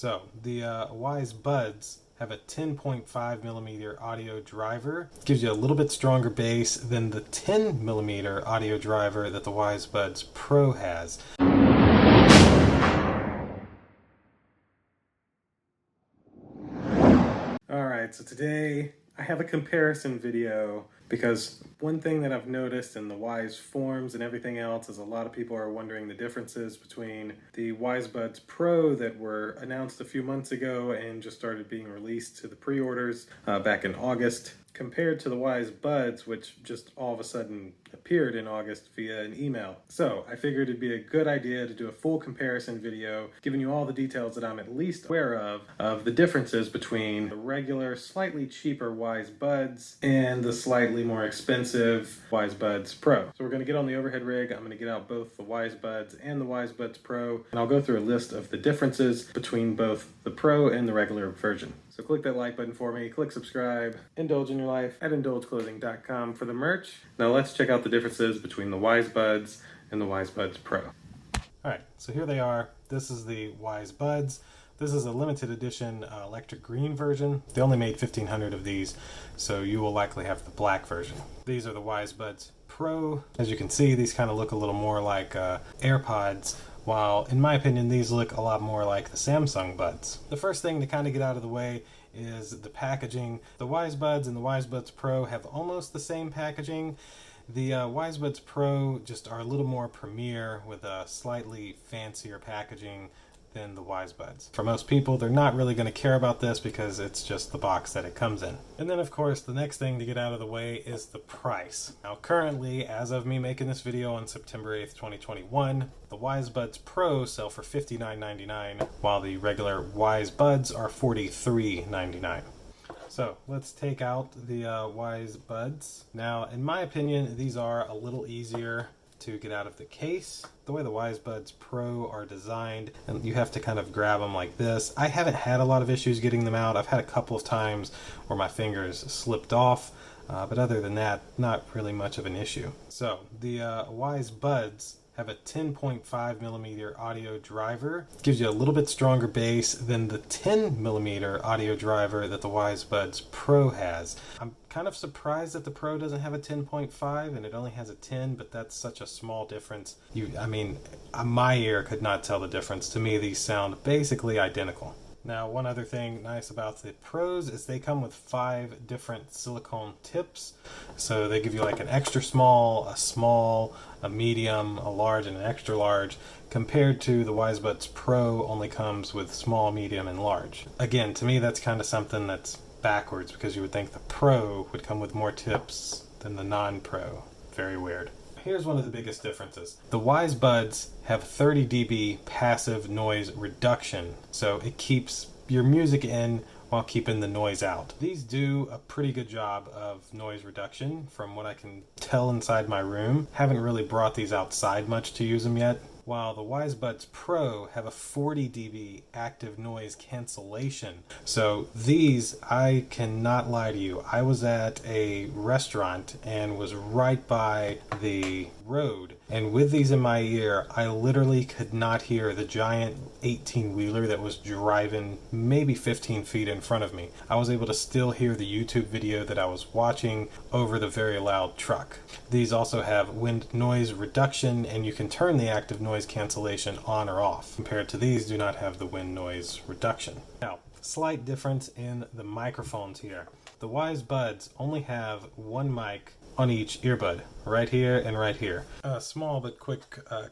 So the Wyze Buds have a 10.5 millimeter audio driver. It gives you a little bit stronger bass than the 10 millimeter audio driver that the Wyze Buds Pro has. Alright, so today I have a comparison video because one thing that I've noticed in the Wyze forums and everything else is a lot of people are wondering the differences between the Wyze Buds Pro that were announced a few months ago and just started being released to the pre-orders back in August, compared to the Wyze Buds, which just all of a sudden appeared in August via an email. So I figured it'd be a good idea to do a full comparison video, giving you all the details that I'm at least aware of the differences between the regular, slightly cheaper Wyze Buds and the slightly more expensive Wyze Buds Pro. So we're gonna get on the overhead rig. I'm gonna get out both the Wyze Buds and the Wyze Buds Pro, and I'll go through a list of the differences between both the Pro and the regular version. So click that like button for me, click subscribe, indulge in your life at indulgeclothing.com for the merch. Now let's check out the differences between the Wyze Buds and the Wyze Buds Pro. Alright, so here they are. This is the Wyze Buds. This is a limited edition electric green version. They only made 1,500 of these, so you will likely have the black version. These are the Wyze Buds Pro. As you can see, these kind of look a little more like AirPods, while in my opinion these look a lot more like the Samsung Buds. The first thing to kind of get out of the way is the packaging. The Wyze Buds and the Wyze Buds Pro have almost the same packaging. The Wyze Buds Pro just are a little more premier with a slightly fancier packaging than the Wyze Buds. For most people, they're not really going to care about this because it's just the box that it comes in. And then of course the next thing to get out of the way is the price. Now currently, as of me making this video on September 8th, 2021, the Wyze Buds Pro sell for $59.99 while the regular Wyze Buds are $43.99. So let's take out the Wyze Buds. Now in my opinion, these are a little easier to get out of the case. The way the Wyze Buds Pro are designed, and you have to kind of grab them like this. I haven't had a lot of issues getting them out. I've had a couple of times where my fingers slipped off, but other than that, not really much of an issue. So the Wyze Buds have a 10.5 millimeter audio driver. It gives you a little bit stronger bass than the 10 millimeter audio driver that the Wyze Buds Pro has. I'm kind of surprised that the Pro doesn't have a 10.5 and it only has a 10, but that's such a small difference. My ear could not tell the difference. To me, these sound basically identical. Now, one other thing nice about the Pros is they come with 5 different silicone tips. So they give you like an extra small, a medium, a large, and an extra large, compared to the Wyze Buds Pro only comes with small, medium, and large. Again, to me that's kind of something that's backwards because you would think the Pro would come with more tips than the non-Pro. Very weird. Here's one of the biggest differences. The Wyze Buds have 30 dB passive noise reduction, so it keeps your music in while keeping the noise out. These do a pretty good job of noise reduction from what I can tell inside my room. Haven't really brought these outside much to use them yet. While the Wyze Buds Pro have a 40 dB active noise cancellation. So these, I cannot lie to you, I was at a restaurant and was right by the road, and with these in my ear, I literally could not hear the giant 18-wheeler that was driving maybe 15 feet in front of me. I was able to still hear the YouTube video that I was watching over the very loud truck. These also have wind noise reduction, and you can turn the active noise cancellation on or off. Compared to these, do not have the wind noise reduction. Now, slight difference in the microphones here. The Wyze Buds only have one mic on each earbud, right here and right here. A small but quick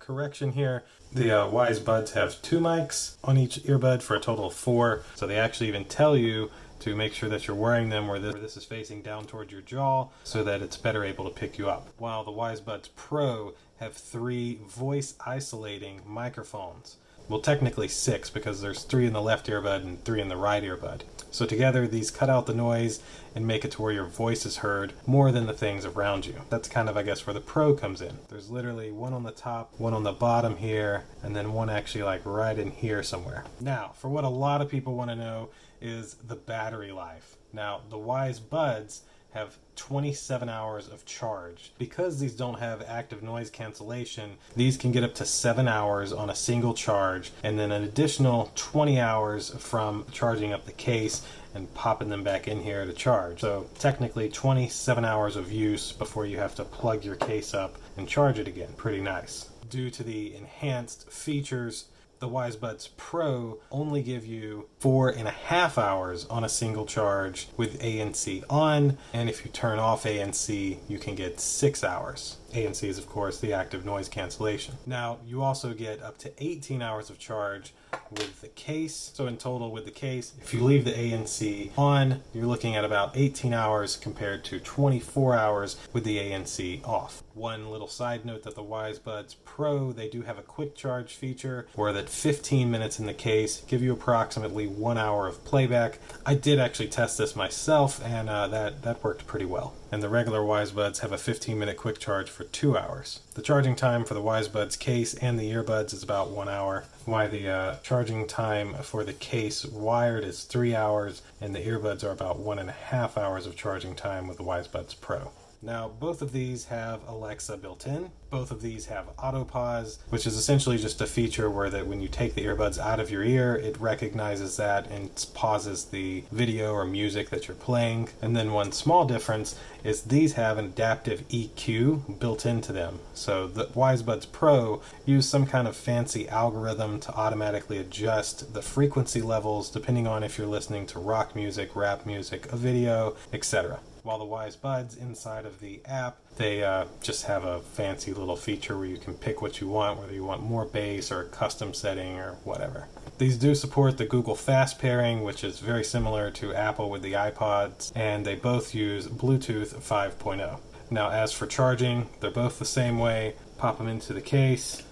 correction here. The Wyze Buds have 2 mics on each earbud for a total of 4, so they actually even tell you to make sure that you're wearing them where this is facing down towards your jaw so that it's better able to pick you up. While the Wyze Buds Pro have 3 voice isolating microphones. Well, technically 6 because there's 3 in the left earbud and 3 in the right earbud. So together these cut out the noise and make it to where your voice is heard more than the things around you. That's kind of, I guess, where the Pro comes in. There's literally one on the top, one on the bottom here, and then one actually like right in here somewhere. Now, for what a lot of people want to know is the battery life. Now, the Wyze Buds have 27 hours of charge. Because these don't have active noise cancellation, these can get up to 7 hours on a single charge, and then an additional 20 hours from charging up the case and popping them back in here to charge. So technically 27 hours of use before you have to plug your case up and charge it again. Pretty nice. Due to the enhanced features, the Wyze Buds Pro only give you 4.5 hours on a single charge with ANC on, and if you turn off ANC, you can get 6 hours. ANC is, of course, the active noise cancellation. Now, you also get up to 18 hours of charge with the case. So in total with the case, if you leave the ANC on, you're looking at about 18 hours compared to 24 hours with the ANC off. One little side note that the Wyze Buds Pro, they do have a quick charge feature where that 15 minutes in the case give you approximately 1 hour of playback. I did actually test this myself, and that worked pretty well. And the regular Wyze Buds have a 15-minute quick charge for 2 hours. The charging time for the Wyze Buds case and the earbuds is about 1 hour, while the charging time for the case wired is 3 hours, and the earbuds are about 1.5 hours of charging time with the Wyze Buds Pro. Now, both of these have Alexa built in. Both of these have auto pause, which is essentially just a feature where that when you take the earbuds out of your ear, it recognizes that and pauses the video or music that you're playing. And then one small difference is these have an adaptive EQ built into them. So the Wyze Buds Pro use some kind of fancy algorithm to automatically adjust the frequency levels depending on if you're listening to rock music, rap music, a video, etc. While the Wyze Buds inside of the app, they just have a fancy little feature where you can pick what you want, whether you want more bass or a custom setting or whatever. These do support the Google Fast Pairing, which is very similar to Apple with the iPods, and they both use Bluetooth 5.0. Now, as for charging, they're both the same way. Pop them into the case,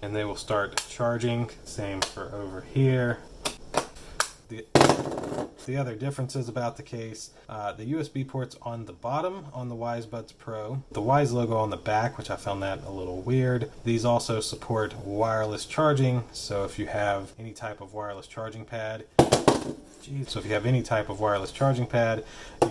and they will start charging. Same for over here. The other differences about the case, the USB port's on the bottom on the Wyze Buds Pro, the Wyze logo on the back, which I found that a little weird. These also support wireless charging, so if you have any type of wireless charging pad, you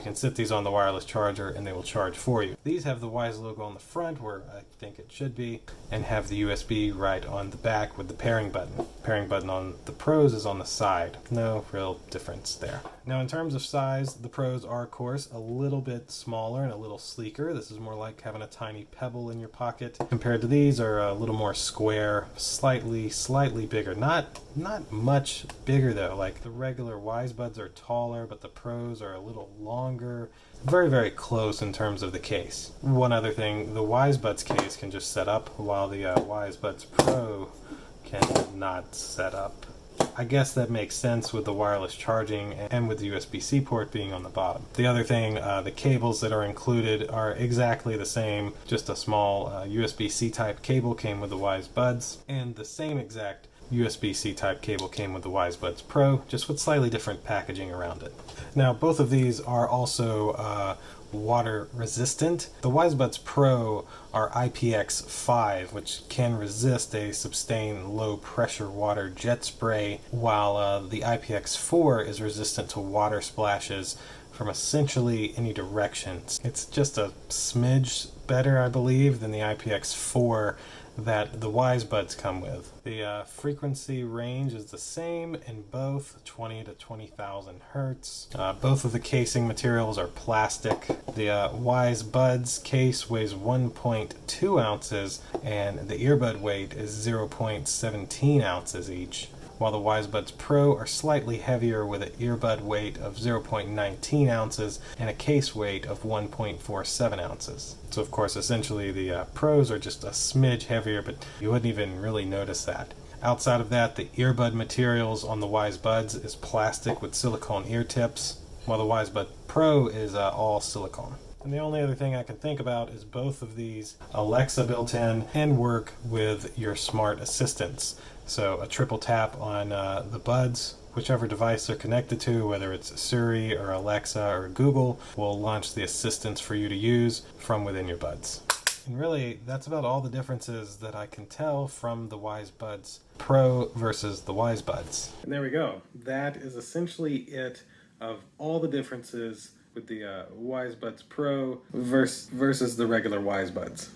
can sit these on the wireless charger and they will charge for you. These have the Wyze logo on the front, where I think it should be, and have the USB right on the back with the pairing button. Pairing button on the Pros is on the side. No real difference there. Now, in terms of size, the Pros are, of course, a little bit smaller and a little sleeker. This is more like having a tiny pebble in your pocket. Compared to these, are a little more square, slightly bigger. Not much bigger though. Like the regular Wyze Buds are taller, but the Pros are a little longer. Very, very close in terms of the case. One other thing, the Wyze Buds case can just set up, while the Wyze Buds Pro can not set up. I guess that makes sense with the wireless charging and with the USB-C port being on the bottom. The other thing, the cables that are included are exactly the same, just a small USB-C type cable came with the Wyze Buds, and the same exact USB-C type cable came with the Wyze Buds Pro, just with slightly different packaging around it. Now, both of these are also water resistant. The Wyze Buds Pro are IPX5, which can resist a sustained low pressure water jet spray, while the IPX4 is resistant to water splashes from essentially any direction. It's just a smidge better, I believe, than the IPX4 that the Wyze Buds come with. The frequency range is the same in both, 20 to 20,000 hertz. Both of the casing materials are plastic. The Wyze Buds case weighs 1.2 ounces and the earbud weight is 0.17 ounces each, while the Wyze Buds Pro are slightly heavier with an earbud weight of 0.19 ounces and a case weight of 1.47 ounces. So of course, essentially the Pros are just a smidge heavier, but you wouldn't even really notice that. Outside of that, the earbud materials on the Wyze Buds is plastic with silicone ear tips, while the Wyze Bud Pro is all silicone. And the only other thing I can think about is both of these Alexa built in and work with your smart assistants. So a triple tap on the Buds, whichever device they're connected to, whether it's Siri or Alexa or Google, will launch the assistants for you to use from within your Buds. And really, that's about all the differences that I can tell from the Wyze Buds Pro versus the Wyze Buds. And there we go. That is essentially it of all the differences with the Wyze Buds Pro versus the regular Wyze Buds.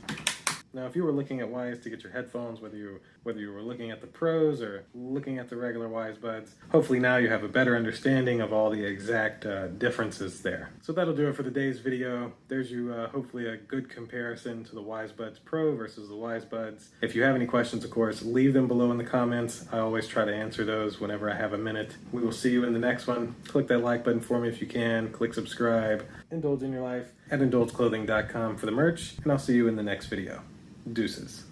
Now, if you were looking at Wyze to get your headphones, whether you were looking at the Pros or looking at the regular Wyze Buds, hopefully now you have a better understanding of all the exact differences there. So that'll do it for today's video. There's hopefully a good comparison to the Wyze Buds Pro versus the Wyze Buds. If you have any questions, of course, leave them below in the comments. I always try to answer those whenever I have a minute. We will see you in the next one. Click that like button for me if you can. Click subscribe. Indulge in your life at indulgeclothing.com for the merch, and I'll see you in the next video. Deuces.